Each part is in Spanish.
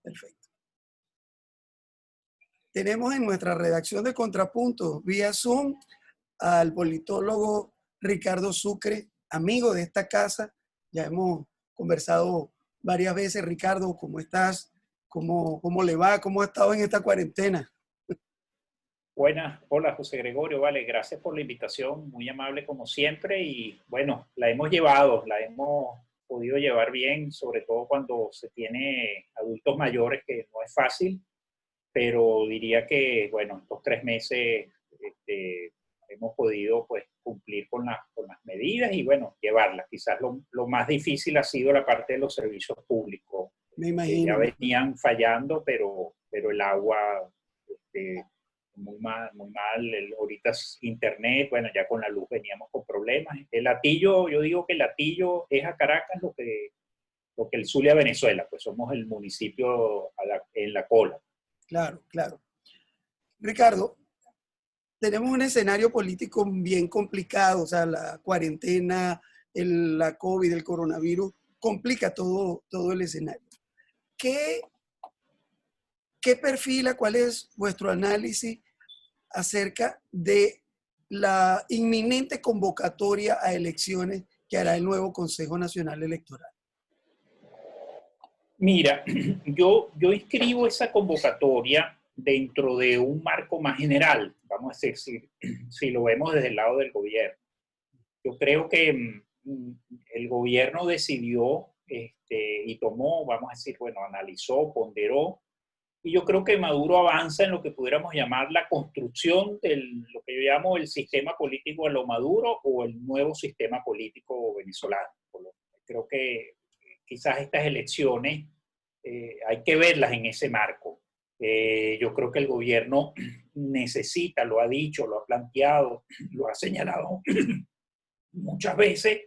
Perfecto. Tenemos en nuestra redacción de Contrapunto, vía Zoom, al politólogo Ricardo Sucre, amigo de esta casa. Ya hemos conversado varias veces. Ricardo, ¿cómo estás? ¿Cómo le va? ¿Cómo ha estado en esta cuarentena? Buenas, hola José Gregorio, vale, gracias por la invitación, muy amable como siempre y bueno, la hemos podido llevar bien, sobre todo cuando se tiene adultos mayores, que no es fácil, pero diría que bueno, estos 3 meses hemos podido pues cumplir con las medidas y bueno, llevarlas. Quizás lo más difícil ha sido la parte de los servicios públicos, Me que ya imagino. venían fallando, pero el agua... muy mal, ahorita es internet, bueno, ya con la luz veníamos con problemas. El Latillo, yo digo que el Latillo es a Caracas lo que el Zulia a Venezuela, pues somos el municipio en la cola. Claro, claro. Ricardo, tenemos un escenario político bien complicado, o sea, la cuarentena, la COVID, el coronavirus, complica todo el escenario. ¿Qué, ¿Qué perfila, cuál es vuestro análisis acerca de la inminente convocatoria a elecciones que hará el nuevo Consejo Nacional Electoral? Mira, yo inscribo esa convocatoria dentro de un marco más general, vamos a decir, si lo vemos desde el lado del gobierno. Yo creo que el gobierno decidió y tomó, vamos a decir, bueno, analizó, ponderó, y yo creo que Maduro avanza en lo que pudiéramos llamar la construcción de lo que yo llamo el sistema político a lo Maduro o el nuevo sistema político venezolano. Creo que quizás estas elecciones hay que verlas en ese marco. Yo creo que el gobierno necesita, lo ha dicho, lo ha planteado, lo ha señalado muchas veces,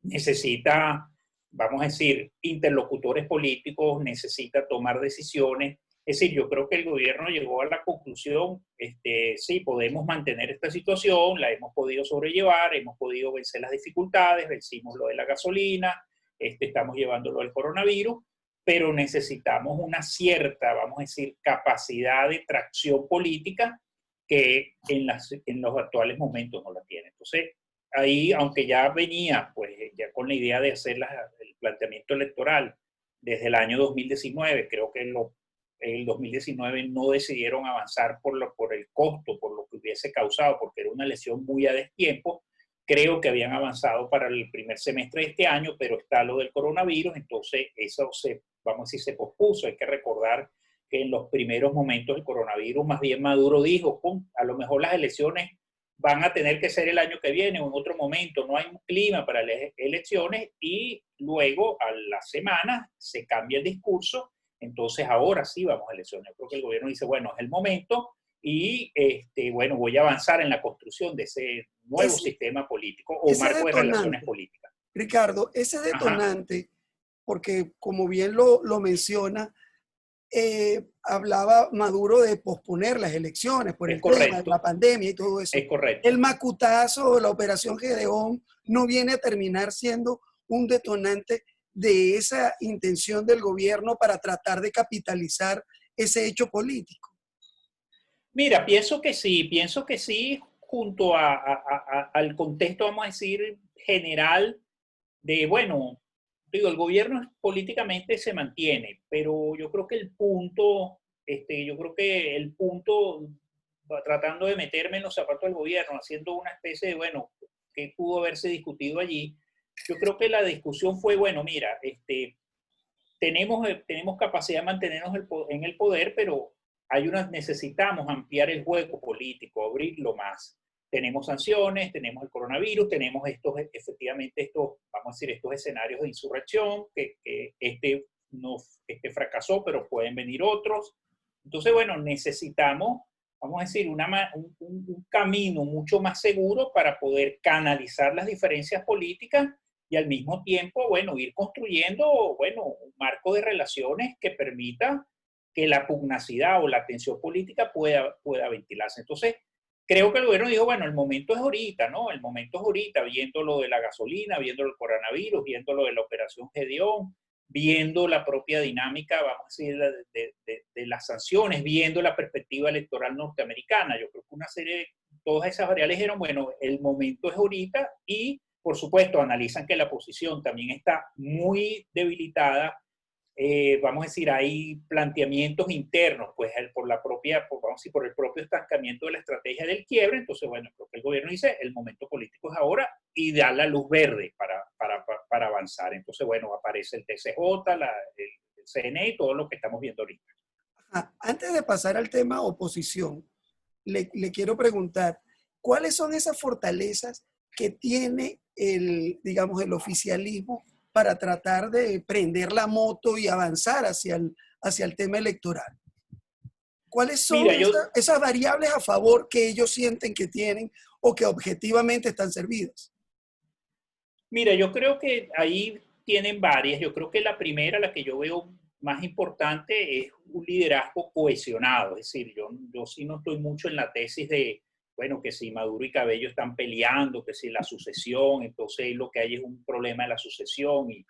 necesita, vamos a decir, interlocutores políticos, necesita tomar decisiones. Es decir, yo creo que el gobierno llegó a la conclusión, sí, podemos mantener esta situación, la hemos podido sobrellevar, hemos podido vencer las dificultades, vencimos lo de la gasolina, estamos llevando lo del coronavirus, pero necesitamos una cierta, vamos a decir, capacidad de tracción política que en los actuales momentos no la tiene. Entonces, ahí, aunque ya venía, pues ya con la idea de hacer el planteamiento electoral desde el año 2019, creo que en el 2019 no decidieron avanzar por el costo, por lo que hubiese causado, porque era una elección muy a destiempo. Creo que habían avanzado para el primer semestre de este año, pero está lo del coronavirus, entonces eso vamos a decir, se pospuso. Hay que recordar que en los primeros momentos del coronavirus, más bien Maduro dijo, a lo mejor las elecciones van a tener que ser el año que viene o en otro momento, no hay un clima para las elecciones, y luego a las semanas se cambia el discurso, entonces ahora sí vamos a elecciones. Yo creo que el gobierno dice, bueno, es el momento y bueno, voy a avanzar en la construcción de ese nuevo Ese, sistema político o ese marco de relaciones detonante, políticas. Ricardo, ese Ajá, detonante, porque como bien lo menciona, hablaba Maduro de posponer las elecciones por es el tema de la correcto, pandemia y todo eso. es correcto. El macutazo, la operación Gedeón, no viene a terminar siendo un detonante de esa intención del gobierno para tratar de capitalizar ese hecho político. Mira, pienso que sí, junto al contexto, vamos a decir, general de, bueno, digo, el gobierno políticamente se mantiene, pero yo creo que el punto, tratando de meterme en los zapatos del gobierno, haciendo una especie de, bueno, ¿qué pudo haberse discutido allí? Yo creo que la discusión fue, bueno, mira, tenemos capacidad de mantenernos en el poder, pero necesitamos ampliar el juego político, abrirlo más. Tenemos sanciones, tenemos el coronavirus, tenemos efectivamente vamos a decir, estos escenarios de insurrección, que no, fracasó, pero pueden venir otros. Entonces, bueno, necesitamos, vamos a decir, un camino mucho más seguro para poder canalizar las diferencias políticas y al mismo tiempo, bueno, ir construyendo, bueno, un marco de relaciones que permita que la pugnacidad o la tensión política pueda ventilarse. Entonces, creo que el gobierno dijo, bueno, el momento es ahorita, ¿no? El momento es ahorita, viendo lo de la gasolina, viendo el coronavirus, viendo lo de la operación Gedeón, viendo la propia dinámica, vamos a decir, de las sanciones, viendo la perspectiva electoral norteamericana. Yo creo que una serie de todas esas variables dijeron, bueno, el momento es ahorita y, por supuesto, analizan que la posición también está muy debilitada. Vamos a decir, hay planteamientos internos, pues por la propia, vamos a decir, por el propio estancamiento de la estrategia del quiebre. Entonces, bueno, creo que el gobierno dice, el momento político es ahora y da la luz verde para avanzar. Entonces, bueno, aparece el TCJ, el CNE y todo lo que estamos viendo ahorita. Antes de pasar al tema oposición, le quiero preguntar, ¿cuáles son esas fortalezas que tiene digamos, el oficialismo para tratar de prender la moto y avanzar hacia el tema electoral? ¿Cuáles son Mira, esas variables a favor que ellos sienten que tienen o que objetivamente están servidas? Mira, yo creo que ahí tienen varias. Yo creo que la primera, la que yo veo más importante, es un liderazgo cohesionado. Es decir, yo sí no estoy mucho en la tesis de, bueno, que si Maduro y Cabello están peleando, que si la sucesión, entonces lo que hay es un problema de la sucesión. Y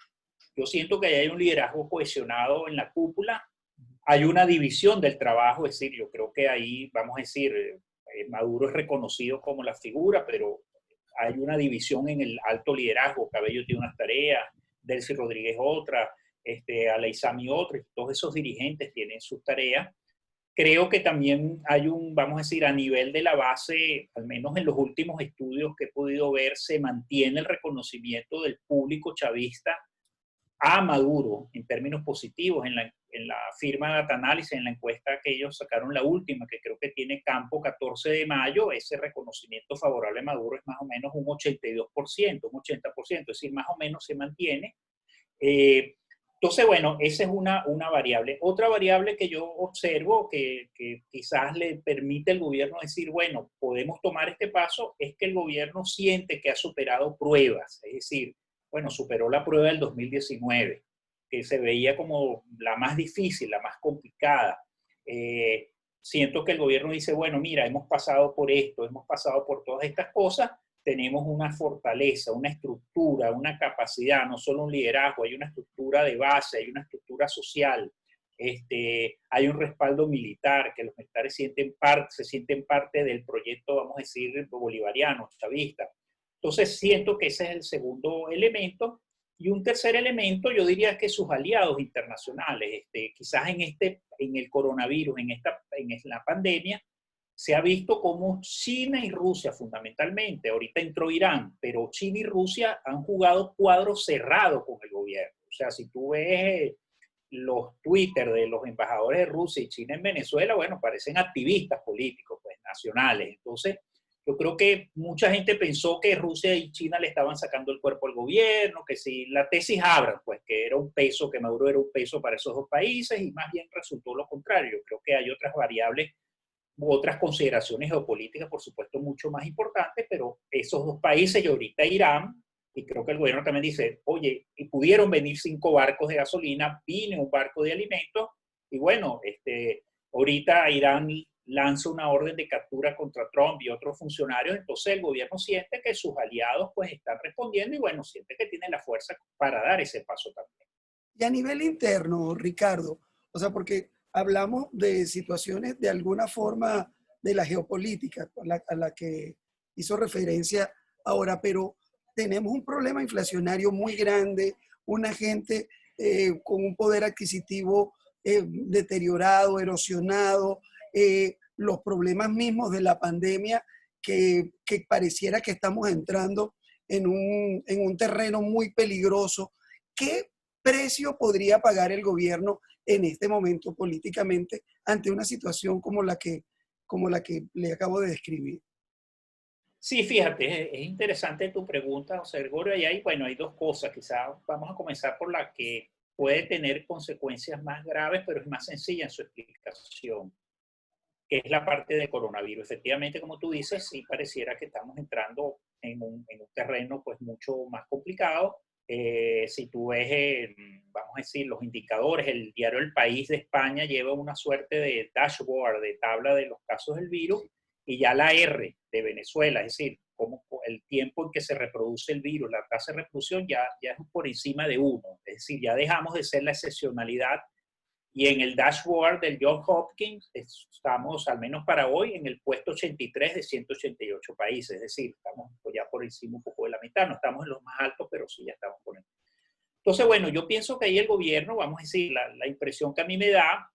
yo siento que ahí hay un liderazgo cohesionado en la cúpula. Hay una división del trabajo, es decir, yo creo que ahí, vamos a decir, Maduro es reconocido como la figura, pero hay una división en el alto liderazgo. Cabello tiene unas tareas, Delcy Rodríguez otra, Aleizami otra, y todos esos dirigentes tienen sus tareas. Creo que también hay vamos a decir, a nivel de la base, al menos en los últimos estudios que he podido ver, se mantiene el reconocimiento del público chavista a Maduro en términos positivos. En la firma Data Analysis, en la encuesta que ellos sacaron, la última, que creo que tiene campo 14 de mayo, ese reconocimiento favorable a Maduro es más o menos un 82%, un 80%, es decir, más o menos se mantiene. Entonces, bueno, esa es una variable. Otra variable que yo observo que quizás le permite al gobierno decir, bueno, podemos tomar este paso, es que el gobierno siente que ha superado pruebas, es decir, bueno, superó la prueba del 2019, que se veía como la más difícil, la más complicada. Siento que el gobierno dice, bueno, mira, hemos pasado por esto, hemos pasado por todas estas cosas, tenemos una fortaleza, una estructura, una capacidad, no solo un liderazgo, hay una estructura de base, hay una estructura social, hay un respaldo militar, que los militares se sienten parte del proyecto, vamos a decir, bolivariano, chavista. Entonces siento que ese es el segundo elemento. Y un tercer elemento, yo diría que sus aliados internacionales, quizás en el coronavirus, en la pandemia, se ha visto como China y Rusia fundamentalmente, ahorita entró Irán, pero China y Rusia han jugado cuadros cerrados con el gobierno. O sea, si tú ves los Twitter de los embajadores de Rusia y China en Venezuela, bueno, parecen activistas políticos, pues, nacionales. Entonces, yo creo que mucha gente pensó que Rusia y China le estaban sacando el cuerpo al gobierno, que si la tesis Abrams, pues que era un peso, que Maduro era un peso para esos dos países, y más bien resultó lo contrario. Yo creo que hay otras variables u otras consideraciones geopolíticas, por supuesto, mucho más importantes, pero esos dos países y ahorita Irán, y creo que el gobierno también dice, oye, y pudieron venir 5 barcos de gasolina, vino un barco de alimentos, y bueno, ahorita Irán lanza una orden de captura contra Trump y otros funcionarios, entonces el gobierno siente que sus aliados pues están respondiendo y bueno, siente que tiene la fuerza para dar ese paso también. Y a nivel interno, Ricardo, o sea, porque hablamos de situaciones de alguna forma de la geopolítica a la que hizo referencia ahora, pero tenemos un problema inflacionario muy grande, una gente con un poder adquisitivo deteriorado, erosionado, los problemas mismos de la pandemia que pareciera que estamos entrando en un terreno muy peligroso. ¿Qué precio podría pagar el gobierno en este momento políticamente ante una situación como la que le acabo de describir? Sí, fíjate, es interesante tu pregunta, José Gregorio. Y hay, bueno, hay dos cosas. Quizás vamos a comenzar por la que puede tener consecuencias más graves, pero es más sencilla en su explicación, que es la parte de coronavirus. Efectivamente, como tú dices, sí pareciera que estamos entrando en un terreno pues mucho más complicado. Si tú ves, vamos a decir, los indicadores, el diario El País de España lleva una suerte de dashboard, de tabla de los casos del virus, y ya la R de Venezuela, es decir, como el tiempo en que se reproduce el virus, la tasa de reproducción ya es por encima de 1, es decir, ya dejamos de ser la excepcionalidad. Y en el dashboard del Johns Hopkins estamos, al menos para hoy, en el puesto 83 de 188 países. Es decir, estamos ya por encima un poco de la mitad. No estamos en los más altos, pero sí ya estamos por encima. Entonces, bueno, yo pienso que ahí el gobierno, vamos a decir, la impresión que a mí me da,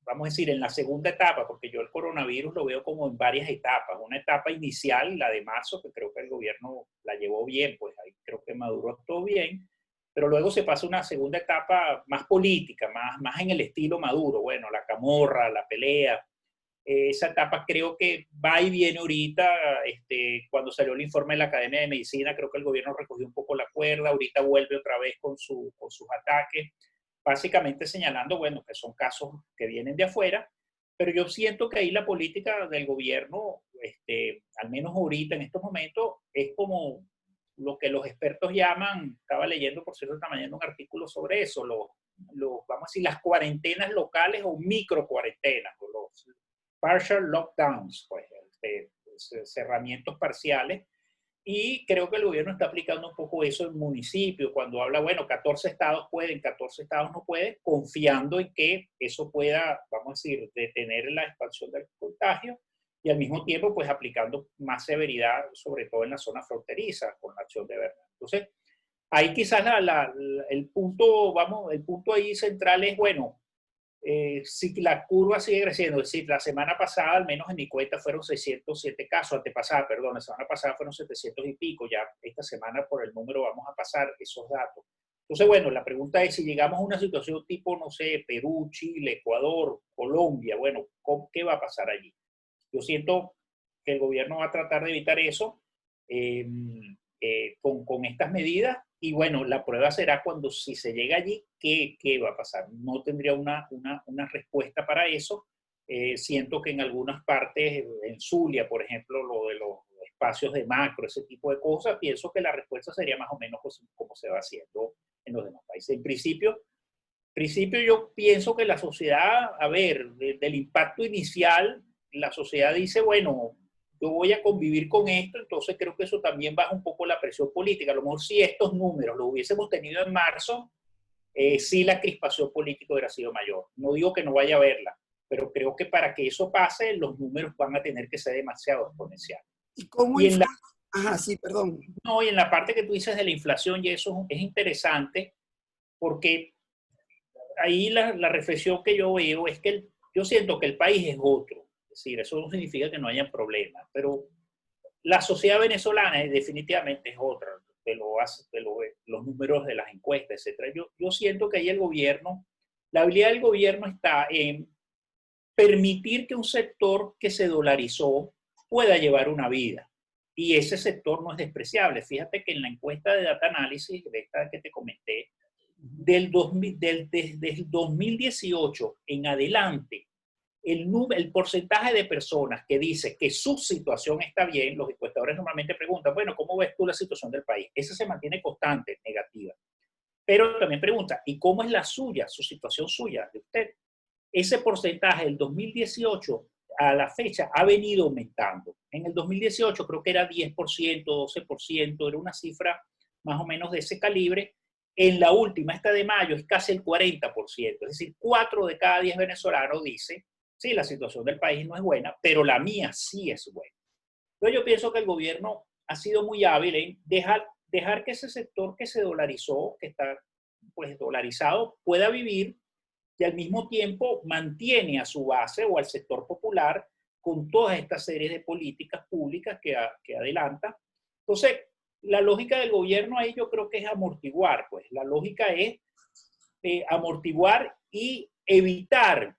vamos a decir, en la segunda etapa, porque yo el coronavirus lo veo como en varias etapas. Una etapa inicial, la de marzo, que creo que el gobierno la llevó bien, pues ahí creo que Maduro actuó bien. Pero luego se pasa una segunda etapa más política, más en el estilo Maduro, bueno, la camorra, la pelea. Esa etapa creo que va y viene ahorita. Cuando salió el informe de la Academia de Medicina, creo que el gobierno recogió un poco la cuerda, ahorita vuelve otra vez con sus ataques, básicamente señalando, bueno, que son casos que vienen de afuera, pero yo siento que ahí la política del gobierno, al menos ahorita en estos momentos, es como lo que los expertos llaman, estaba leyendo por cierto esta mañana un artículo sobre eso, vamos a decir, las cuarentenas locales o micro cuarentenas, o los partial lockdowns, pues, cerramientos parciales, y creo que el gobierno está aplicando un poco eso en municipios, cuando habla, bueno, 14 estados pueden, 14 estados no pueden, confiando en que eso pueda, vamos a decir, detener la expansión del contagio, y al mismo tiempo, pues, aplicando más severidad, sobre todo en la zona fronteriza, con la acción de verdad. Entonces, ahí quizás el punto ahí central es, bueno, si la curva sigue creciendo, es decir, la semana pasada, al menos en mi cuenta, fueron 607 casos, antepasada, perdón, la semana pasada fueron 700 y pico, ya esta semana por el número vamos a pasar esos datos. Entonces, bueno, la pregunta es, si llegamos a una situación tipo, no sé, Perú, Chile, Ecuador, Colombia, bueno, ¿qué va a pasar allí? Yo siento que el gobierno va a tratar de evitar eso con estas medidas. Y bueno, la prueba será cuando si se llega allí, ¿qué va a pasar? No tendría una respuesta para eso. Siento que en algunas partes, en Zulia, por ejemplo, lo de los espacios de macro, ese tipo de cosas, pienso que la respuesta sería más o menos como se va haciendo en los demás países. En principio yo pienso que la sociedad, a ver, del impacto inicial, la sociedad dice, bueno, yo voy a convivir con esto, entonces creo que eso también baja un poco la presión política. A lo mejor si estos números los hubiésemos tenido en marzo, sí la crispación política hubiera sido mayor. No digo que no vaya a haberla, pero creo que para que eso pase, los números van a tener que ser demasiado exponenciales. ¿Y cómo Y en la, Ajá, sí, perdón. no, y en la parte que tú dices de la inflación, y eso es interesante, porque ahí la reflexión que yo veo es que yo siento que el país es otro. Es decir, eso no significa que no haya problemas, pero la sociedad venezolana definitivamente es otra, los números de las encuestas, etc. Yo siento que ahí la habilidad del gobierno está en permitir que un sector que se dolarizó pueda llevar una vida. Y ese sector no es despreciable. Fíjate que en la encuesta de Data Analysis, de esta que te comenté, desde el 2018 en adelante, el porcentaje de personas que dice que su situación está bien, los encuestadores normalmente preguntan, bueno, ¿cómo ves tú la situación del país? Esa se mantiene constante, negativa. Pero también pregunta, ¿y cómo es la suya, su situación suya, de usted? Ese porcentaje del 2018 a la fecha ha venido aumentando. En el 2018 creo que era 10%, 12%, era una cifra más o menos de ese calibre. En la última, esta de mayo, es casi el 40%. Es decir, 4 de cada 10 venezolanos dice, sí, la situación del país no es buena, pero la mía sí es buena. Entonces yo pienso que el gobierno ha sido muy hábil en dejar que ese sector que se dolarizó, que está pues dolarizado, pueda vivir y al mismo tiempo mantiene a su base o al sector popular con todas estas series de políticas públicas que adelanta. Entonces, la lógica del gobierno ahí yo creo que es amortiguar, pues la lógica es amortiguar y evitar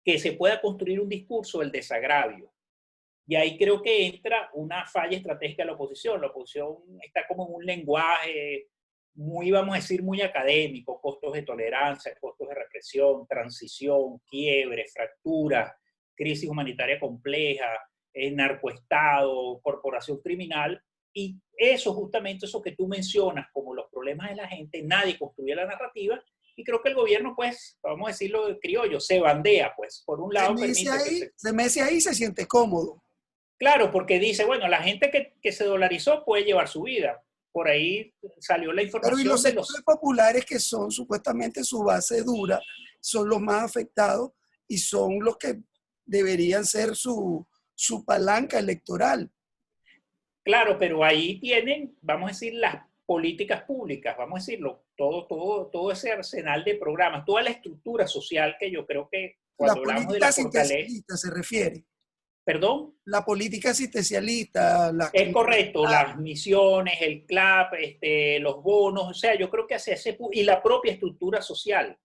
que se pueda construir un discurso del desagravio. Y ahí creo que entra una falla estratégica de la oposición. La oposición está como en un lenguaje muy, vamos a decir, muy académico, costos de tolerancia, costos de represión, transición, quiebre, fractura, crisis humanitaria compleja, narcoestado, corporación criminal, y eso justamente, eso que tú mencionas como los problemas de la gente, nadie construye la narrativa, Y creo que el gobierno, pues, vamos a decirlo de criollo, se bandea, pues, por un lado permite que se mece ahí y se siente cómodo. Claro, porque dice, bueno, la gente que se dolarizó puede llevar su vida. Por ahí salió la Pero y los información de sectores los... populares que son supuestamente su base dura, son los más afectados y son los que deberían ser su palanca electoral. Claro, pero ahí tienen, vamos a decir, las políticas públicas, vamos a decirlo, todo ese arsenal de programas, toda la estructura social que yo creo que La cuando hablamos de política la fortaleza, asistencialista se refiere. perdón, La política asistencialista, las es clínicas, correcto, las misiones, el CLAP, los bonos, o sea, yo creo que hacia ese y la propia estructura social,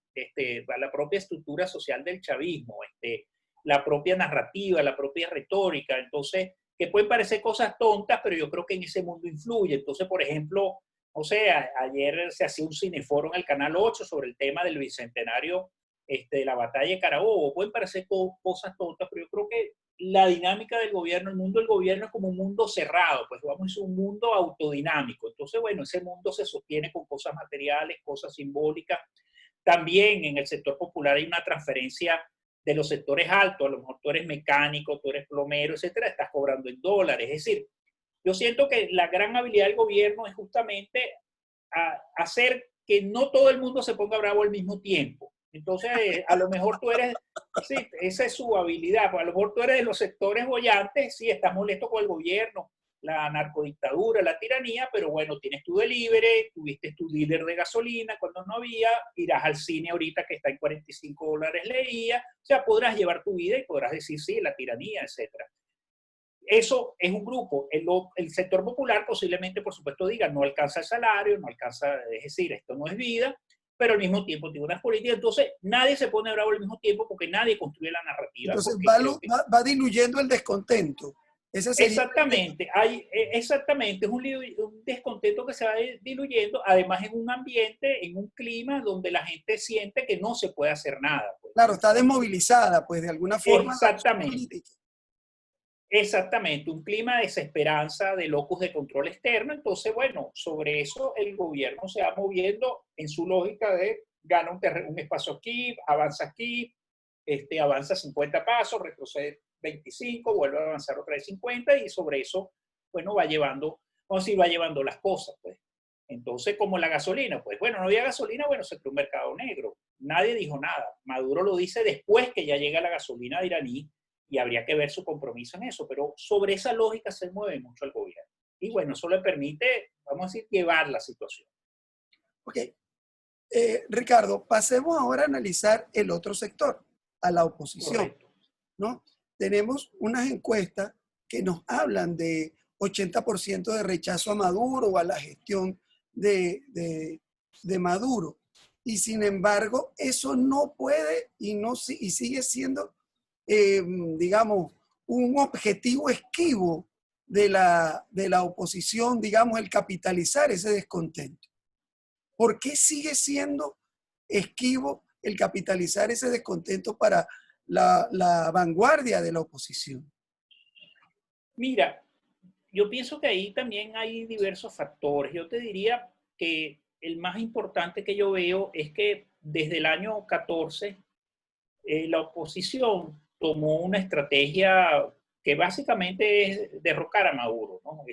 la propia estructura social del chavismo, la propia narrativa, la propia retórica, entonces, que pueden parecer cosas tontas, pero yo creo que en ese mundo influye. Entonces, por ejemplo, o sea, ayer se hacía un cineforo en el Canal 8 sobre el tema del bicentenario de la batalla de Carabobo. Pueden parecer cosas tontas, pero yo creo que la dinámica del gobierno, el mundo del gobierno es como un mundo cerrado, pues vamos a decir un mundo autodinámico. Entonces, bueno, ese mundo se sostiene con cosas materiales, cosas simbólicas. También en el sector popular hay una transferencia de los sectores altos, a lo mejor tú eres mecánico, tú eres plomero, etcétera, estás cobrando en dólares. Es decir, yo siento que la gran habilidad del gobierno es justamente hacer que no todo el mundo se ponga bravo al mismo tiempo. Entonces, a lo mejor tú eres, sí, esa es su habilidad, pues a lo mejor tú eres de los sectores bollantes, sí, estás molesto con el gobierno, la narcodictadura, la tiranía, pero bueno, tienes tu delivery, tuviste tu dealer de gasolina cuando no había, irás al cine ahorita que está en $45 leía, o sea, podrás llevar tu vida y podrás decir, sí, la tiranía, etcétera. Eso es un grupo. El sector popular posiblemente, por supuesto, diga, no alcanza el salario, no alcanza, es decir, esto no es vida, pero al mismo tiempo tiene unas políticas. Entonces, nadie se pone bravo al mismo tiempo porque nadie construye la narrativa. entonces Porque creo que va diluyendo el descontento. Ese sería exactamente, exactamente, es un descontento que se va diluyendo, además en un ambiente, en un clima donde la gente siente que no se puede hacer nada. Pues. claro, está desmovilizada, pues de alguna forma la acción Exactamente. política. Exactamente, un clima de desesperanza, de locus de control externo. Entonces, bueno, sobre eso el gobierno se va moviendo en su lógica de gana un espacio aquí, avanza 50 pasos, retrocede 25, vuelve a avanzar otra vez 50 y sobre eso, bueno, va llevando, vamos a decir, va llevando las cosas, pues. Entonces, como la gasolina, pues bueno, no había gasolina, bueno, se creó un mercado negro. Nadie dijo nada. Maduro lo dice después que ya llega la gasolina de iraní y habría que ver su compromiso en eso, pero sobre esa lógica se mueve mucho el gobierno. Y bueno, eso le permite, vamos a decir, llevar la situación. Ok, Ricardo, pasemos ahora a analizar el otro sector, a la oposición, Correcto. ¿no? Tenemos unas encuestas que nos hablan de 80% de rechazo a Maduro o a la gestión de Maduro. Y sin embargo, eso no puede y sigue siendo, digamos, un objetivo esquivo de la oposición, digamos, el capitalizar ese descontento. ¿Por qué sigue siendo esquivo el capitalizar ese descontento para la vanguardia de la oposición? Mira, yo pienso que ahí también hay diversos factores. Yo te diría que el más importante que yo veo es que desde el año 14 la oposición tomó una estrategia que básicamente es derrocar a Maduro, ¿no?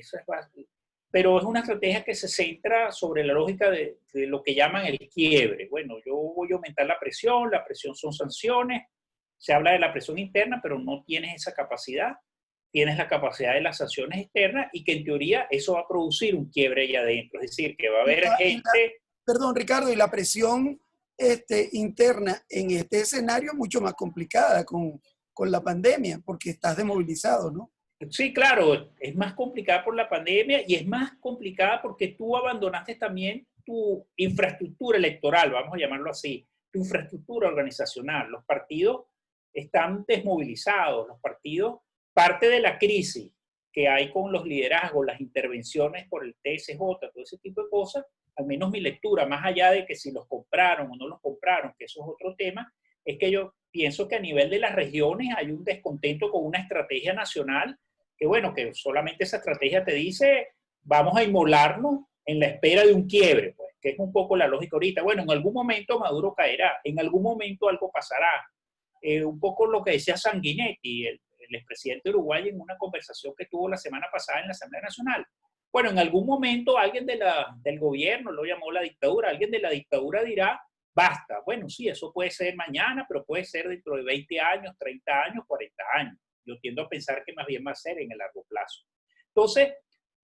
Pero es una estrategia que se centra sobre la lógica de lo que llaman el quiebre. Bueno, yo voy a aumentar la presión son sanciones, se habla de la presión interna, pero no tienes esa capacidad, tienes la capacidad de las sanciones externas y que en teoría eso va a producir un quiebre allá adentro, es decir, que va a Y haber gente... perdón, Ricardo, y la presión interna en este escenario es mucho más complicada con la pandemia, porque estás desmovilizado, ¿no? Sí, claro, es más complicada por la pandemia y es más complicada porque tú abandonaste también tu infraestructura electoral, vamos a llamarlo así, tu infraestructura organizacional. Los partidos están desmovilizados, los partidos, parte de la crisis que hay con los liderazgos, las intervenciones por el TSJ, todo ese tipo de cosas, al menos mi lectura, más allá de que si los compraron o no los compraron, que eso es otro tema, es que yo pienso que a nivel de las regiones hay un descontento con una estrategia nacional que bueno, que solamente esa estrategia te dice, vamos a inmolarnos en la espera de un quiebre, pues. que es un poco la lógica ahorita. Bueno, en algún momento Maduro caerá, en algún momento algo pasará. Un poco lo que decía Sanguinetti, el expresidente de Uruguay, en una conversación que tuvo la semana pasada en la Asamblea Nacional. Bueno, en algún momento alguien del gobierno, lo llamó la dictadura, alguien de la dictadura dirá, basta. Bueno, sí, eso puede ser mañana, pero puede ser dentro de 20 años, 30 años, 40 años. Yo tiendo a pensar que más bien va a ser en el largo plazo. Entonces,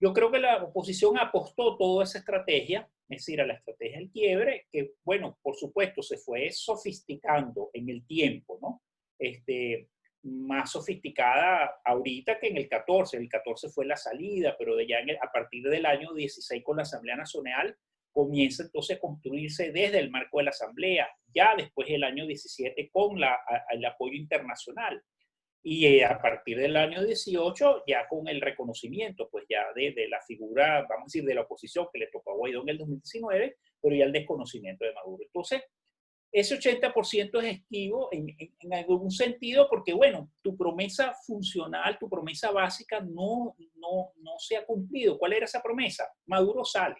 yo creo que la oposición apostó toda esa estrategia, es decir, a la estrategia del quiebre, que, bueno, por supuesto, se fue sofisticando en el tiempo, ¿no? Más sofisticada ahorita que en el 14. El 14 fue la salida, pero de ya a partir del año 16 con la Asamblea Nacional comienza entonces a construirse desde el marco de la Asamblea, ya después del año 17 con el apoyo internacional. Y a partir del año 18, ya con el reconocimiento, pues ya de la figura, vamos a decir, de la oposición que le tocó a Guaidó en el 2019, pero ya el desconocimiento de Maduro. Entonces, ese 80% es esquivo en algún sentido porque, bueno, tu promesa funcional, tu promesa básica no se ha cumplido. ¿Cuál era esa promesa? Maduro sale.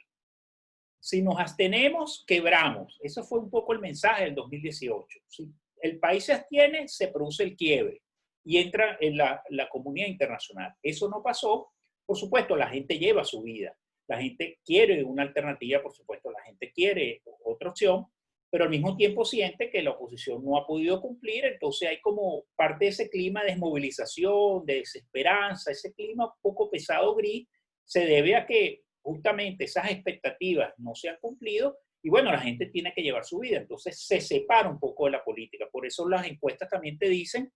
Si nos abstenemos, quebramos. Eso fue un poco el mensaje del 2018. Si el país se abstiene, se produce el quiebre y entra en la comunidad internacional. Eso no pasó. Por supuesto, la gente lleva su vida. La gente quiere una alternativa, por supuesto, la gente quiere otra opción, pero al mismo tiempo siente que la oposición no ha podido cumplir, entonces hay como parte de ese clima de desmovilización, de desesperanza, ese clima un poco pesado, gris, se debe a que justamente esas expectativas no se han cumplido y bueno, la gente tiene que llevar su vida, entonces se separa un poco de la política. Por eso las encuestas también te dicen,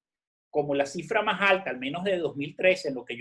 como la cifra más alta, al menos de 2013, en lo que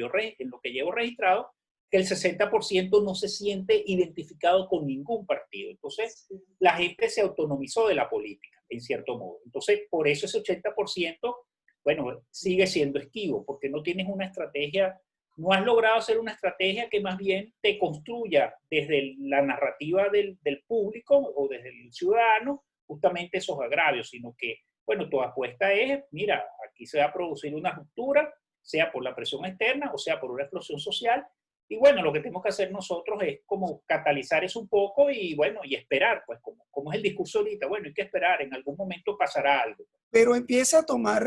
llevo registrado, que el 60% no se siente identificado con ningún partido. Entonces, la gente se autonomizó de la política, en cierto modo. Entonces, por eso ese 80%, bueno, sigue siendo esquivo, porque no tienes una estrategia, no has logrado hacer una estrategia que más bien te construya desde la narrativa del público o desde el ciudadano justamente esos agravios, sino que, bueno, tu apuesta es, mira, aquí se va a producir una ruptura, sea por la presión externa o sea por una explosión social. Y bueno, lo que tenemos que hacer nosotros es como catalizar eso un poco y bueno, y esperar, pues como es el discurso ahorita, bueno, hay que esperar, en algún momento pasará algo. Pero empieza a tomar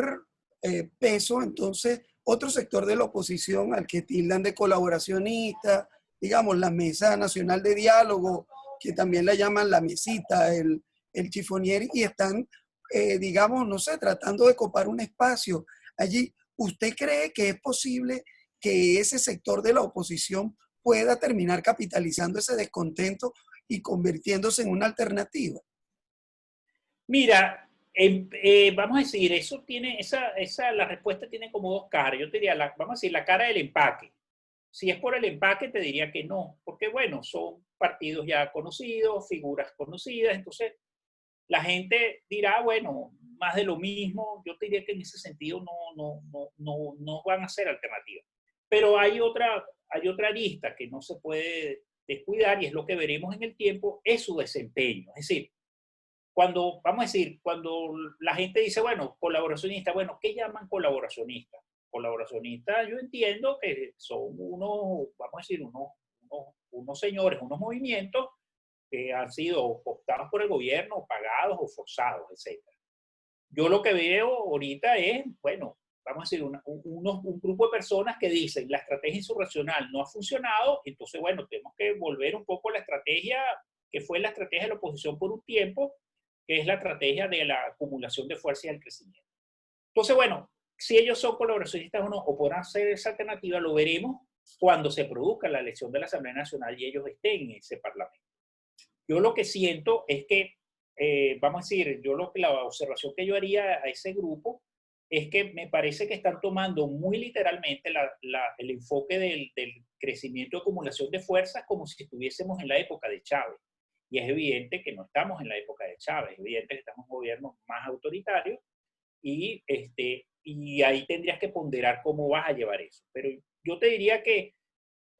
peso entonces otro sector de la oposición al que tildan de colaboracionista, digamos, la Mesa Nacional de Diálogo, que también la llaman la mesita, el chifonier, y están, digamos, no sé, tratando de copar un espacio allí. ¿Usted cree que es posible que ese sector de la oposición pueda terminar capitalizando ese descontento y convirtiéndose en una alternativa? Mira, vamos a decir, eso tiene, la respuesta tiene como dos caras. Yo te diría, vamos a decir, la cara del empaque. Si es por el empaque, te diría que no, porque bueno, son partidos ya conocidos, figuras conocidas, entonces la gente dirá, bueno, más de lo mismo. Yo te diría que en ese sentido no van a ser alternativas. Pero hay otra lista que no se puede descuidar y es lo que veremos en el tiempo, es su desempeño. Es decir, vamos a decir, cuando la gente dice, bueno, colaboracionista, bueno, ¿qué llaman colaboracionista? Colaboracionista, yo entiendo que son vamos a decir, unos señores, unos movimientos que han sido optados por el gobierno, pagados o forzados, etc. Yo lo que veo ahorita es, bueno, vamos a decir, un grupo de personas que dicen la estrategia insurreccional no ha funcionado, entonces, bueno, tenemos que volver un poco a la estrategia que fue la estrategia de la oposición por un tiempo, que es la estrategia de la acumulación de fuerza y el crecimiento. Entonces, bueno, si ellos son colaboracionistas o no, o podrán hacer esa alternativa, lo veremos cuando se produzca la elección de la Asamblea Nacional y ellos estén en ese parlamento. Yo lo que siento es que, vamos a decir, la observación que yo haría a ese grupo es que me parece que están tomando muy literalmente el enfoque del crecimiento y acumulación de fuerzas como si estuviésemos en la época de Chávez. Y es evidente que no estamos en la época de Chávez, es evidente que estamos en gobiernos más autoritarios y ahí tendrías que ponderar cómo vas a llevar eso. Pero yo te diría que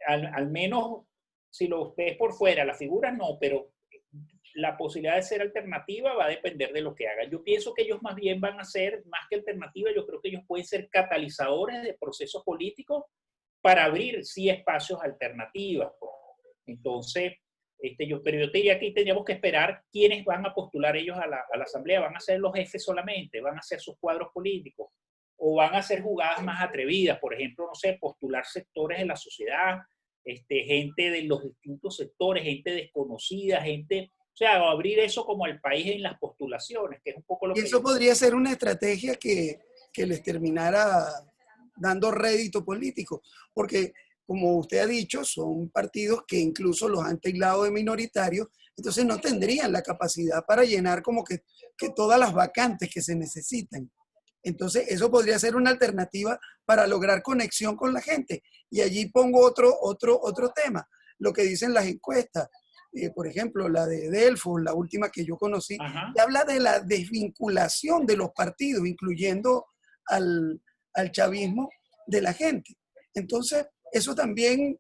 al menos si lo ves por fuera, las figuras no, pero la posibilidad de ser alternativa va a depender de lo que hagan. Yo pienso que ellos más bien van a ser, más que alternativa, yo creo que ellos pueden ser catalizadores de procesos políticos para abrir, sí, espacios alternativos. Entonces, Pero yo te diría que tendríamos que esperar quiénes van a postular ellos a la asamblea. ¿Van a ser los jefes solamente? ¿Van a ser sus cuadros políticos? ¿O van a ser jugadas más atrevidas? Por ejemplo, no sé, postular sectores de la sociedad, gente de los distintos sectores, gente desconocida, gente... O sea, abrir eso como el país en las postulaciones, que es un poco lo Y que eso yo... podría ser una estrategia que les terminara dando rédito político, porque como usted ha dicho, son partidos que incluso los han tildado de minoritarios, entonces no tendrían la capacidad para llenar como que todas las vacantes que se necesitan. Entonces, eso podría ser una alternativa para lograr conexión con la gente. Y allí pongo otro tema, lo que dicen las encuestas. Por ejemplo, la de Delfos, la última que yo conocí, Ajá. que habla de la desvinculación de los partidos, incluyendo al chavismo de la gente. Entonces, eso también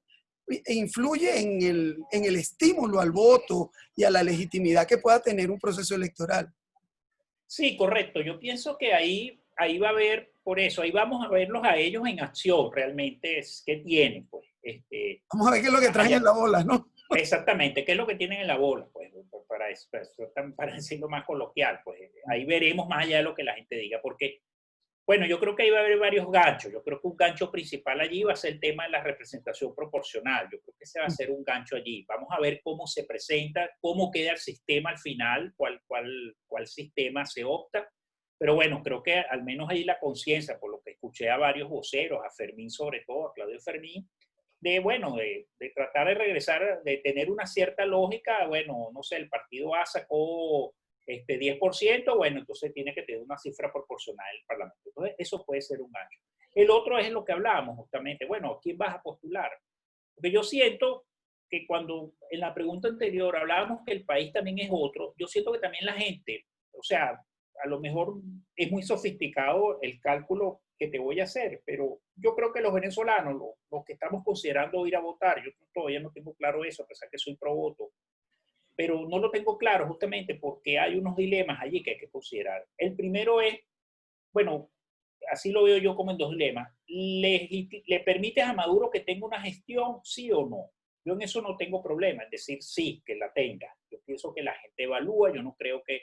influye en el estímulo al voto y a la legitimidad que pueda tener un proceso electoral. Sí, correcto. Yo pienso que ahí va a haber, por eso, ahí vamos a verlos a ellos en acción, realmente es qué tienen, pues. Vamos a ver qué es lo que Más traen allá, en la bola, ¿no? exactamente, qué es lo que tienen en la bola, pues, para decirlo más coloquial, pues ahí veremos más allá de lo que la gente diga, porque, bueno, yo creo que ahí va a haber varios ganchos. Yo creo que un gancho principal allí va a ser el tema de la representación proporcional. Yo creo que ese va a ser un gancho allí. Vamos a ver cómo se presenta, cómo queda el sistema al final, cuál sistema se opta. Pero bueno, creo que al menos ahí la conciencia, por lo que escuché a varios voceros, a Fermín sobre todo, a Claudio Fermín, bueno, de tratar de regresar, de tener una cierta lógica. Bueno, no sé, el partido A sacó 10%, bueno, entonces tiene que tener una cifra proporcional en el Parlamento. Entonces, eso puede ser un gancho. El otro es lo que hablábamos justamente, bueno, ¿quién vas a postular? Porque yo siento que cuando en la pregunta anterior hablábamos que el país también es otro, yo siento que también la gente, o sea, a lo mejor es muy sofisticado el cálculo que te voy a hacer, pero yo creo que los venezolanos, los que estamos considerando ir a votar, yo todavía no tengo claro eso, a pesar que soy pro voto, pero no lo tengo claro justamente porque hay unos dilemas allí que hay que considerar. El primero es, bueno, así lo veo yo como en dos dilemas. ¿Le permites a Maduro que tenga una gestión, sí o no? Yo en eso no tengo problema, es decir, sí, que la tenga. Yo pienso que la gente evalúa, yo no creo que,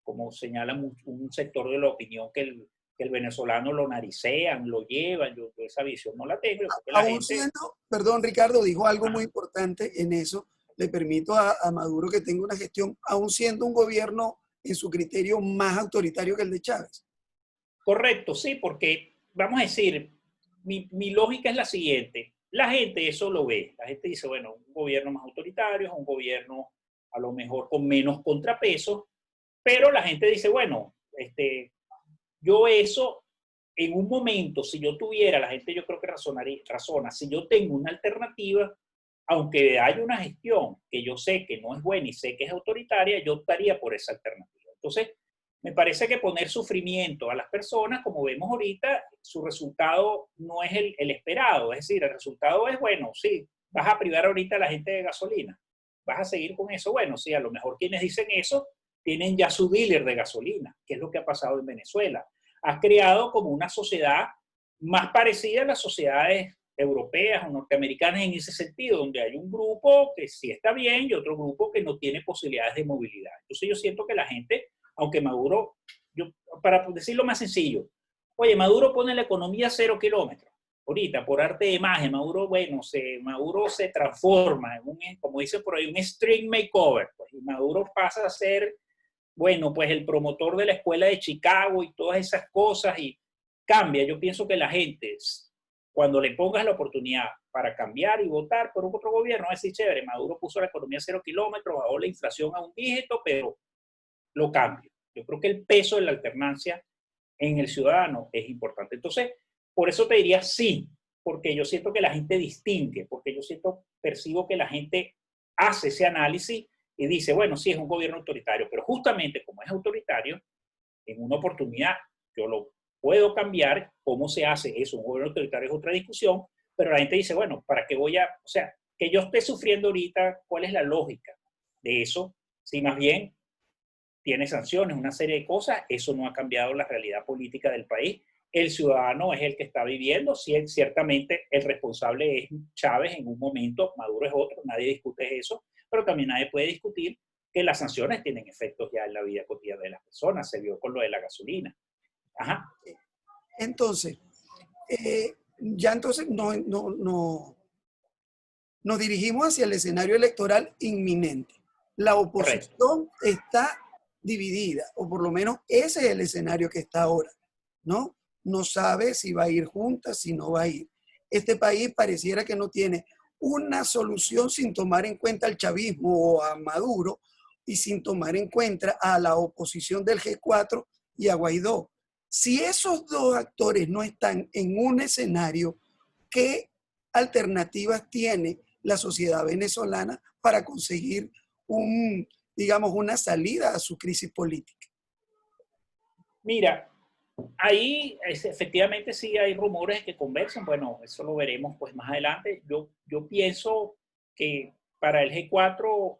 como señala un sector de la opinión, que el venezolano lo naricean, lo llevan, yo esa visión no la tengo, yo creo que la Aún gente... siendo, perdón Ricardo, dijo algo muy Ajá. importante en eso, le permito a Maduro que tenga una gestión, aún siendo un gobierno en su criterio más autoritario que el de Chávez. Correcto, sí, porque vamos a decir, mi lógica es la siguiente. La gente eso lo ve. La gente dice, bueno, un gobierno más autoritario es un gobierno a lo mejor con menos contrapesos, pero la gente dice, bueno, yo eso en un momento, si yo tuviera, la gente yo creo que razona, si yo tengo una alternativa, aunque haya una gestión que yo sé que no es buena y sé que es autoritaria, yo optaría por esa alternativa. Entonces, me parece que poner sufrimiento a las personas, como vemos ahorita, su resultado no es el esperado. Es decir, el resultado es, bueno, sí, vas a privar ahorita a la gente de gasolina. ¿Vas a seguir con eso? Bueno, sí, a lo mejor quienes dicen eso tienen ya su dealer de gasolina, que es lo que ha pasado en Venezuela. Has creado como una sociedad más parecida a las sociedades europeas o norteamericanas en ese sentido, donde hay un grupo que sí está bien y otro grupo que no tiene posibilidades de movilidad. Entonces yo siento que la gente, aunque Maduro, para decirlo más sencillo, oye, Maduro pone la economía a 0 kilómetros. Ahorita, por arte de magia, Maduro se transforma en como dicen por ahí, un string makeover. Pues, y Maduro pasa a ser, bueno, pues el promotor de la escuela de Chicago y todas esas cosas y cambia. Yo pienso que la gente, cuando le pongas la oportunidad para cambiar y votar por otro gobierno, va a decir, chévere, Maduro puso la economía a 0 kilómetros, bajó la inflación a un dígito, pero lo cambio. Yo creo que el peso de la alternancia en el ciudadano es importante. Entonces, por eso te diría sí, porque yo siento que la gente distingue, porque yo percibo que la gente hace ese análisis y dice, bueno, sí, es un gobierno autoritario, pero justamente como es autoritario, en una oportunidad yo lo puedo cambiar. ¿Cómo se hace eso? Un gobierno autoritario es otra discusión, pero la gente dice, bueno, ¿para qué o sea, que yo esté sufriendo ahorita, cuál es la lógica de eso? Si más bien tiene sanciones, una serie de cosas, eso no ha cambiado la realidad política del país. El ciudadano es el que está viviendo, ciertamente el responsable es Chávez en un momento, Maduro es otro, nadie discute eso, pero también nadie puede discutir que las sanciones tienen efectos ya en la vida cotidiana de las personas. Se vio con lo de la gasolina. Ajá. Entonces, ya entonces nos dirigimos hacia el escenario electoral inminente. La Correcto. oposición está dividida, o por lo menos ese es el escenario que está ahora, ¿no? No sabe si va a ir junta, si no va a ir. Este país pareciera que no tiene una solución sin tomar en cuenta al chavismo o a Maduro y sin tomar en cuenta a la oposición del G4 y a Guaidó. Si esos dos actores no están en un escenario, ¿qué alternativas tiene la sociedad venezolana para conseguir digamos, una salida a su crisis política? Mira, ahí efectivamente sí hay rumores que conversan, bueno, eso lo veremos pues más adelante. Yo pienso que para el G4,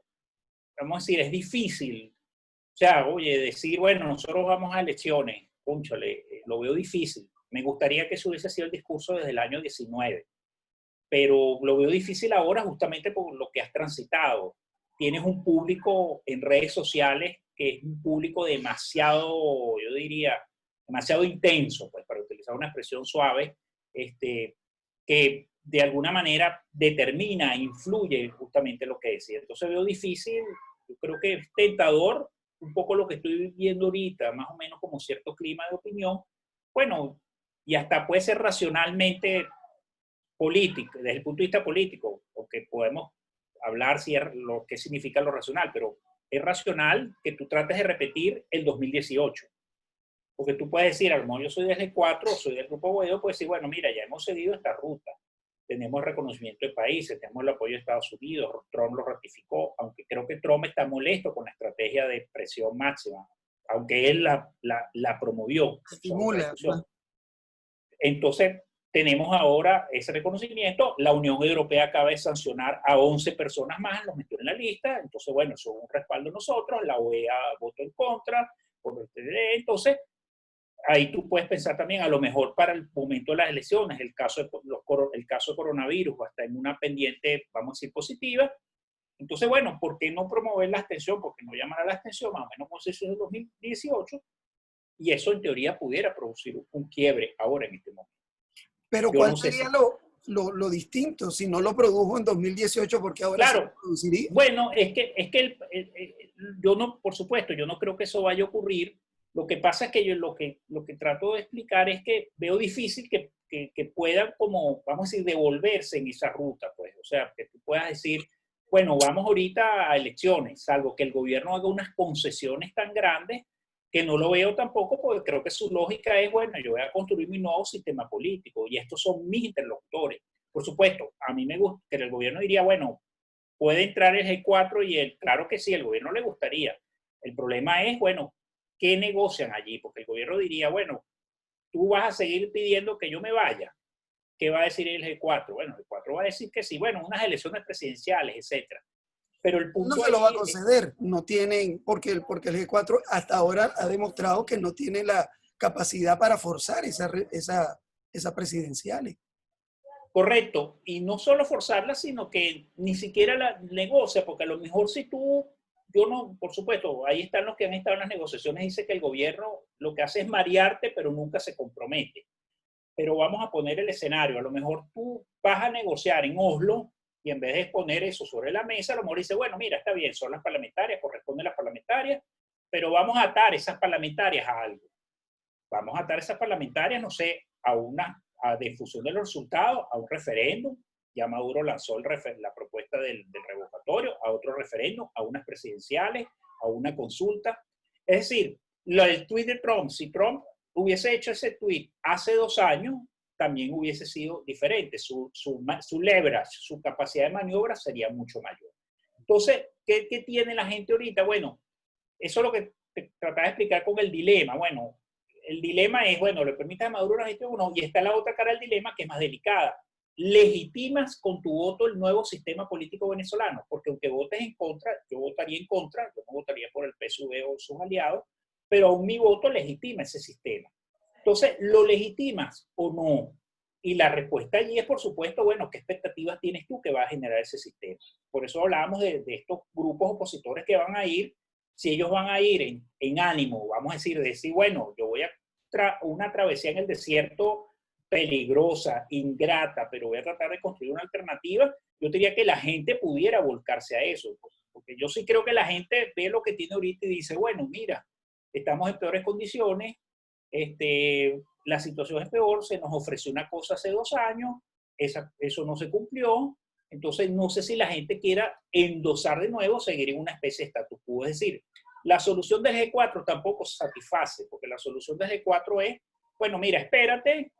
vamos a decir, es difícil. O sea, oye, decir, bueno, nosotros vamos a elecciones, cónchale, lo veo difícil. Me gustaría que eso hubiese sido el discurso desde el año 19, pero lo veo difícil ahora justamente por lo que has transitado. Tienes un público en redes sociales que es un público demasiado, yo diría, demasiado intenso, pues para utilizar una expresión suave, que de alguna manera determina, influye justamente lo que decía. Entonces veo difícil, yo creo que es tentador, un poco lo que estoy viendo ahorita, más o menos como cierto clima de opinión, bueno, y hasta puede ser racionalmente político, desde el punto de vista político, porque podemos hablar si es lo que significa lo racional, pero es racional que tú trates de repetir el 2018. Porque tú puedes decir, a lo mejor yo soy del G4, soy del Grupo Guaidó, puedes decir, bueno, mira, ya hemos seguido esta ruta, tenemos reconocimiento de países, tenemos el apoyo de Estados Unidos, Trump lo ratificó, aunque creo que Trump está molesto con la estrategia de presión máxima, aunque él la promovió, eso es otra Estimula. discusión. Entonces, tenemos ahora ese reconocimiento. La Unión Europea acaba de sancionar a 11 personas más, los metió en la lista. Entonces, bueno, eso es un respaldo de nosotros. La OEA votó en contra. Entonces, ahí tú puedes pensar también, a lo mejor para el momento de las elecciones, el caso de coronavirus va a estar en una pendiente, vamos a decir, positiva. Entonces, bueno, ¿por qué no promover la abstención? ¿Por qué no llamar a la abstención? Más o menos como se hizo en el 2018. Y eso en teoría pudiera producir un quiebre ahora en este momento. Pero Yo ¿cuál no sé sería si... lo distinto si no lo produjo en 2018? Porque ahora sí lo Claro, produciría. bueno, es que yo no, por supuesto, yo no creo que eso vaya a ocurrir. Lo que pasa es que yo lo que trato de explicar es que veo difícil que puedan como, vamos a decir, devolverse en esa ruta, pues. O sea, que tú puedas decir, bueno, vamos ahorita a elecciones, salvo que el gobierno haga unas concesiones tan grandes que no lo veo tampoco, porque creo que su lógica es, bueno, yo voy a construir mi nuevo sistema político y estos son mis interlocutores. Por supuesto, a mí me gusta que el gobierno diría, bueno, puede entrar el G4 y claro que sí, el gobierno le gustaría. El problema es, bueno, ¿qué negocian allí? Porque el gobierno diría, bueno, tú vas a seguir pidiendo que yo me vaya. ¿Qué va a decir el G4? Bueno, el G4 va a decir que sí, bueno, unas elecciones presidenciales, etcétera. Pero el No punto se lo va a allí, conceder, no tienen, porque el G4 hasta ahora ha demostrado que no tiene la capacidad para forzar esa presidenciales. correcto, y no solo forzarla, sino que ni siquiera la negocia, porque a lo mejor si tú, yo no, por supuesto, ahí están los que han estado en las negociaciones, dice que el gobierno lo que hace es marearte, pero nunca se compromete. Pero vamos a poner el escenario, a lo mejor tú vas a negociar en Oslo y en vez de poner eso sobre la mesa, a lo mejor dice, bueno, mira, está bien, son las parlamentarias, corresponden las parlamentarias, pero vamos a atar esas parlamentarias a algo. Vamos a atar esas parlamentarias, no sé, a difusión de los resultados, a un referéndum. Ya Maduro lanzó la propuesta del revocatorio, a otro referéndum, a unas presidenciales, a una consulta. Es decir, el tuit de Trump, si Trump hubiese hecho ese tuit hace 2 años, también hubiese sido diferente. Su leverage, su capacidad de maniobra sería mucho mayor. Entonces, ¿qué tiene la gente ahorita? Bueno, eso es lo que te trataba de explicar con el dilema. Bueno, el dilema es, bueno, ¿le permites a Maduro la gestión o no? Y está la otra cara del dilema que es más delicada. ¿Legitimas con tu voto el nuevo sistema político venezolano? Porque aunque votes en contra, yo votaría en contra, yo no votaría por el PSUV o sus aliados, pero aún mi voto legitima ese sistema. Entonces, ¿lo legitimas o no? Y la respuesta allí es, por supuesto, bueno, ¿qué expectativas tienes tú que va a generar ese sistema? Por eso hablábamos de estos grupos opositores que van a ir, si ellos van a ir en ánimo, vamos a decir, bueno, yo voy a una travesía en el desierto peligrosa, ingrata, pero voy a tratar de construir una alternativa, yo diría que la gente pudiera volcarse a eso, porque yo sí creo que la gente ve lo que tiene ahorita y dice, bueno, mira, estamos en peores condiciones, la situación es peor, se nos ofreció una cosa hace 2 años, eso no se cumplió, entonces no sé si la gente quiera endosar de nuevo, seguir en una especie de status quo. Es decir, la solución del G4 tampoco satisface, porque la solución del G4 es, bueno, mira, espérate,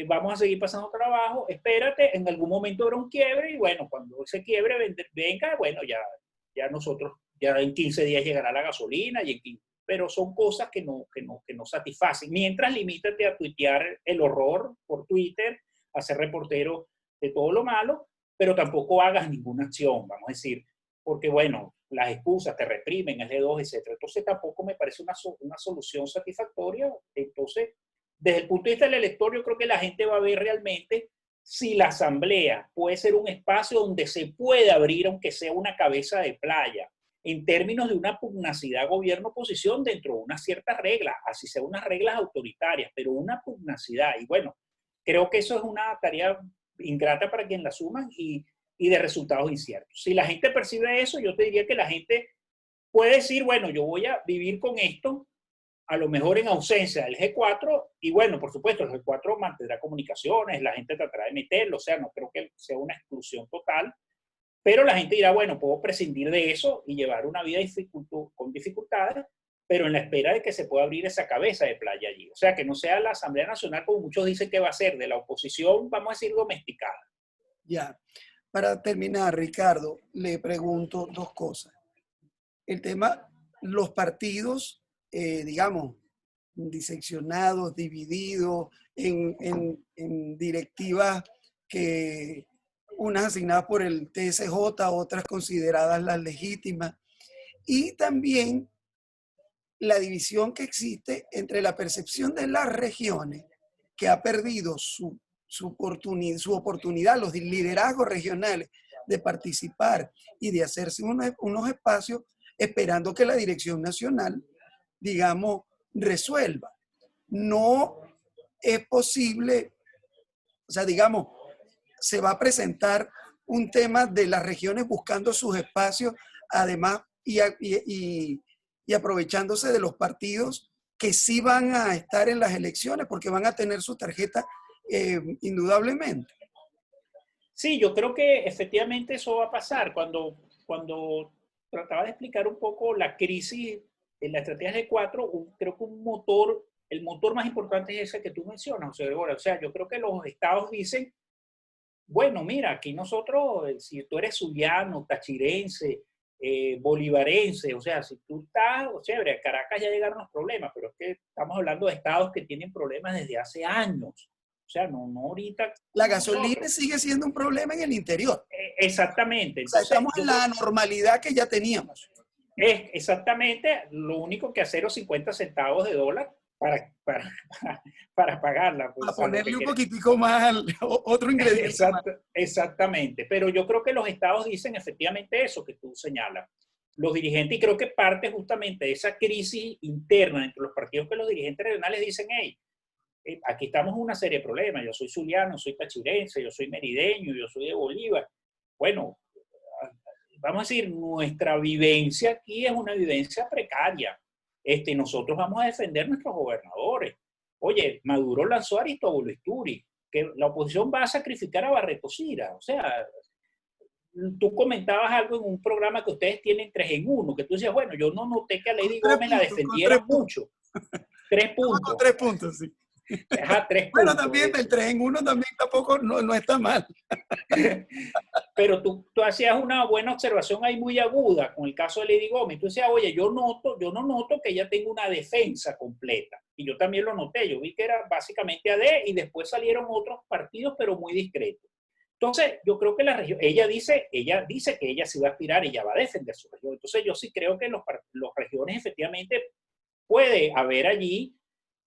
vamos a seguir pasando trabajo, espérate, en algún momento habrá un quiebre y bueno, cuando ese quiebre venga, bueno, ya nosotros, ya en 15 días llegará la gasolina y en 15, pero son cosas que no satisfacen. Mientras limítate a tuitear el horror por Twitter, a ser reportero de todo lo malo, pero tampoco hagas ninguna acción, vamos a decir, porque bueno, las excusas te reprimen, el G2, etc. Entonces tampoco me parece una solución satisfactoria. Entonces, desde el punto de vista del elector, yo creo que la gente va a ver realmente si la asamblea puede ser un espacio donde se puede abrir, aunque sea una cabeza de playa, en términos de una pugnacidad gobierno-oposición dentro de unas ciertas reglas, así sea unas reglas autoritarias, pero una pugnacidad. Y bueno, creo que eso es una tarea ingrata para quien la asuman y de resultados inciertos. Si la gente percibe eso, yo te diría que la gente puede decir, bueno, yo voy a vivir con esto, a lo mejor en ausencia del G4, y bueno, por supuesto, el G4 mantendrá comunicaciones, la gente tratará de meterlo, o sea, no creo que sea una exclusión total, pero la gente dirá, bueno, puedo prescindir de eso y llevar una vida con dificultades, pero en la espera de que se pueda abrir esa cabeza de playa allí. O sea, que no sea la Asamblea Nacional, como muchos dicen que va a ser, de la oposición, vamos a decir, domesticada. Ya. Para terminar, Ricardo, le pregunto dos cosas. El tema, los partidos, digamos, diseccionados, divididos en directivas que unas asignadas por el TSJ, otras consideradas las legítimas, y también la división que existe entre la percepción de las regiones, que ha perdido su oportunidad, los liderazgos regionales de participar y de hacerse unos espacios esperando que la dirección nacional, digamos, resuelva. No es posible, o sea, digamos, se va a presentar un tema de las regiones buscando sus espacios, además, y aprovechándose de los partidos que sí van a estar en las elecciones porque van a tener su tarjeta indudablemente. Sí, yo creo que efectivamente eso va a pasar. Cuando trataba de explicar un poco la crisis en la estrategia de 4, creo que el motor más importante es ese que tú mencionas, José Gregorio. O sea, yo creo que los estados dicen, bueno, mira, aquí nosotros, si tú eres zuliano, tachirense, bolivarense, o sea, si tú estás, o sea, a Caracas ya llegaron los problemas, pero es que estamos hablando de estados que tienen problemas desde hace años. O sea, no ahorita. La gasolina sigue siendo un problema en el interior. Exactamente. O sea, Entonces, estamos en la normalidad que ya teníamos. Es exactamente lo único que hacer los 50 centavos de dólar para pagarla. Pues, para ponerle un poquitico más, otro ingrediente. Exactamente. Pero yo creo que los estados dicen efectivamente eso que tú señalas. Los dirigentes, y creo que parte justamente de esa crisis interna entre los partidos, que los dirigentes regionales dicen, hey, aquí estamos en una serie de problemas. Yo soy zuliano, soy tachirense, yo soy merideño, yo soy de Bolívar. Bueno, vamos a decir, nuestra vivencia aquí es una vivencia precaria. Nosotros vamos a defender nuestros gobernadores. Oye, Maduro lanzó a Aristóbulo Isturi, que la oposición va a sacrificar a Barreto Sira. O sea, tú comentabas algo en un programa que ustedes tienen 3 en 1, que tú decías, bueno, yo no noté que a Lady Gómez la defendiera mucho. 3 puntos. Con 3 puntos, sí. Ajá, 3 bueno, puntos. También el 3 en 1 también tampoco no está mal. Pero tú hacías una buena observación ahí muy aguda con el caso de Lady Gómez. Tú decías, oye, yo no noto que ella tenga una defensa completa. Y yo también lo noté. Yo vi que era básicamente AD y después salieron otros partidos, pero muy discretos. Entonces, yo creo que la región, ella dice que ella sí va a aspirar y ella va a defender su región. Entonces, yo sí creo que los regiones efectivamente puede haber allí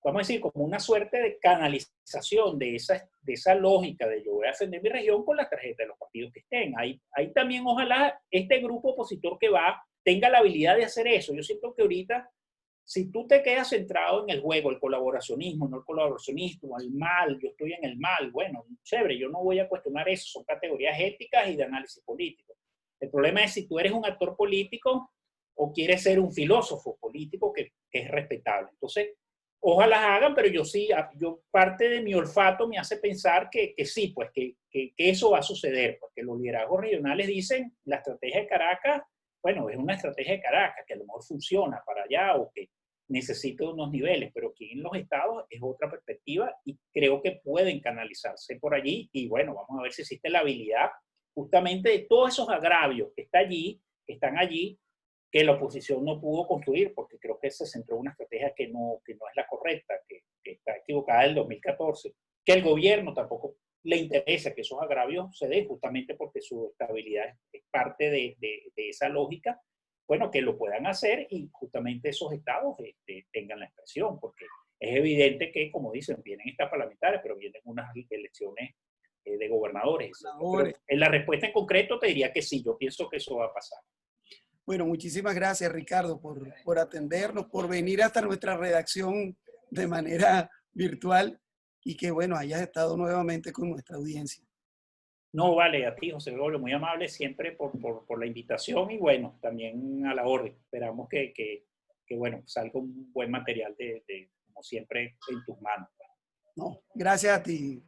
vamos a decir, como una suerte de canalización de esa lógica de yo voy a defender mi región con la tarjeta de los partidos que estén. Ahí también ojalá este grupo opositor que va tenga la habilidad de hacer eso. Yo siento que ahorita, si tú te quedas centrado en el juego, el colaboracionismo, no el colaboracionismo, el mal, yo estoy en el mal, bueno, chévere, yo no voy a cuestionar eso, son categorías éticas y de análisis político. El problema es si tú eres un actor político o quieres ser un filósofo político que es respetable. Entonces, ojalá hagan, pero yo sí, parte de mi olfato me hace pensar que sí, pues que eso va a suceder, porque los liderazgos regionales dicen, la estrategia de Caracas, bueno, es una estrategia de Caracas, que a lo mejor funciona para allá o que necesita unos niveles, pero aquí en los estados es otra perspectiva y creo que pueden canalizarse por allí y bueno, vamos a ver si existe la habilidad justamente de todos esos agravios que están allí, que la oposición no pudo construir, porque creo que se centró en una estrategia que no es la correcta, que está equivocada del 2014, que el gobierno tampoco le interesa que esos agravios se den, justamente porque su estabilidad es parte de esa lógica, bueno, que lo puedan hacer y justamente esos estados tengan la expresión, porque es evidente que, como dicen, vienen estas parlamentarias, pero vienen unas elecciones de gobernadores. Pero en la respuesta en concreto te diría que sí, yo pienso que eso va a pasar. Bueno, muchísimas gracias, Ricardo, por atendernos, por venir hasta nuestra redacción de manera virtual y que, bueno, hayas estado nuevamente con nuestra audiencia. No, vale, a ti, José Gregorio, muy amable siempre por la invitación y, bueno, también a la orden. Esperamos que bueno, salga un buen material como siempre, en tus manos. No, gracias a ti.